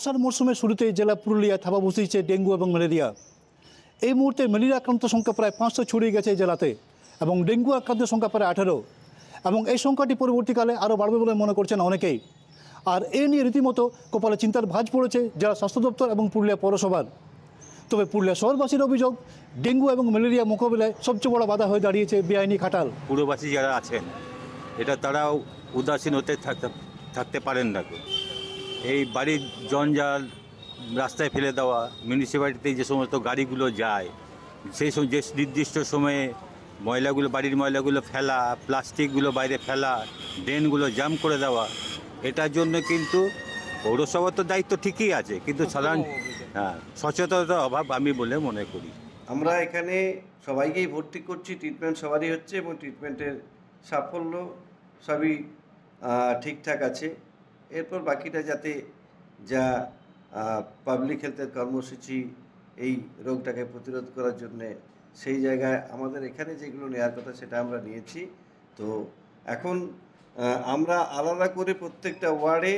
বর্ষার মরশুমের শুরুতেই জেলা পুরুলিয়ায় থাবা বসিয়েছে ডেঙ্গু এবং ম্যালেরিয়া। এই মুহূর্তে ম্যালেরিয়া আক্রান্ত সংখ্যা প্রায় 500 ছড়িয়ে গেছে এই জেলাতে এবং ডেঙ্গু আক্রান্তের সংখ্যা প্রায় 18 এবং এই সংখ্যাটি পরবর্তীকালে আরও বাড়বে বলে মনে করছেন অনেকেই। আর এ নিয়ে রীতিমতো কপালে চিন্তার ভাঁজ পড়েছে জেলা স্বাস্থ্য দপ্তর এবং পুরুলিয়া পৌরসভার। তবে পুরুলিয়া শহরবাসীর অভিযোগ, ডেঙ্গু এবং ম্যালেরিয়া মোকাবিলায় সবচেয়ে বড় বাধা হয়ে দাঁড়িয়েছে বেআইনি খাটাল। পুরবাসী যারা আছেন এটা তারাও উদাসীন হতে থাকতে পারেন না। এই বাড়ির জঞ্জাল রাস্তায় ফেলে দেওয়া, মিউনিসিপ্যালিটিতে যে সমস্ত গাড়িগুলো যায় সেই যে নির্দিষ্ট সময়ে বাড়ির ময়লাগুলো ফেলা, প্লাস্টিকগুলো বাইরে ফেলা, ড্রেনগুলো জাম করে দেওয়া, এটার জন্য কিন্তু পৌরসভার তো দায়িত্ব ঠিকই আছে, কিন্তু সাধারণ সচেতনতার অভাব আমি বলে মনে করি। আমরা এখানে সবাইকেই ভর্তি করছি, ট্রিটমেন্ট সবারই হচ্ছে এবং ট্রিটমেন্টের সাফল্য সবই ঠিকঠাক আছে। এরপর বাকিটা যাতে যা পাবলিক হেলথের কর্মসূচি এই রোগটাকে প্রতিরোধ করার জন্যে সেই জায়গায় আমাদের এখানে যেগুলো নেওয়ার কথা সেটা আমরা নিয়েছি। তো এখন আমরা আলাদা করে প্রত্যেকটা ওয়ার্ডে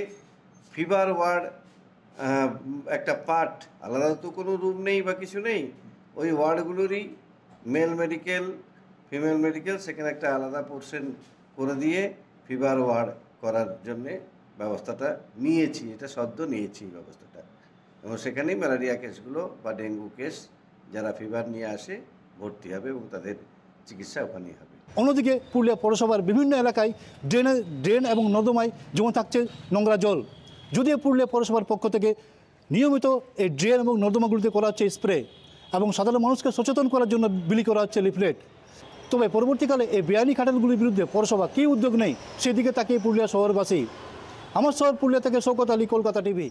ফিভার ওয়ার্ড একটা পার্ট, আলাদা তো কোনো রুম নেই বা কিছু নেই, ওই ওয়ার্ডগুলোরই মেল মেডিকেল, ফিমেল মেডিকেল, সেখানে একটা আলাদা পোর্শন করে দিয়ে ফিভার ওয়ার্ড করার জন্যে ব্যবস্থাটা নিয়েছি। এটা সদ্য নিয়েছি ব্যবস্থাটা, এবং সেখানেই ম্যালেরিয়া কেসগুলো বা ডেঙ্গু কেস যারা ফিভার নিয়ে আসে ভর্তি হবে এবং তাদের চিকিৎসা ওখানেই হবে। অন্যদিকে পুরুলিয়া পৌরসভার বিভিন্ন এলাকায় ড্রেন এবং নর্দমায় জমে থাকছে নোংরা জল। যদিও পুরুলিয়া পৌরসভার পক্ষ থেকে নিয়মিত এই ড্রেন এবং নর্দমাগুলিতে করা হচ্ছে স্প্রে এবং সাধারণ মানুষকে সচেতন করার জন্য বিলি করা হচ্ছে লিফলেট। তবে পরবর্তীকালে এই বেআইনি খাটালগুলির বিরুদ্ধে পৌরসভা কী উদ্যোগ নেই সেদিকে তাকিয়ে পুরুলিয়া শহরবাসী। আমার শহর পুরুলিয়া থেকে শওকত আলী, কলকাতা টিভি।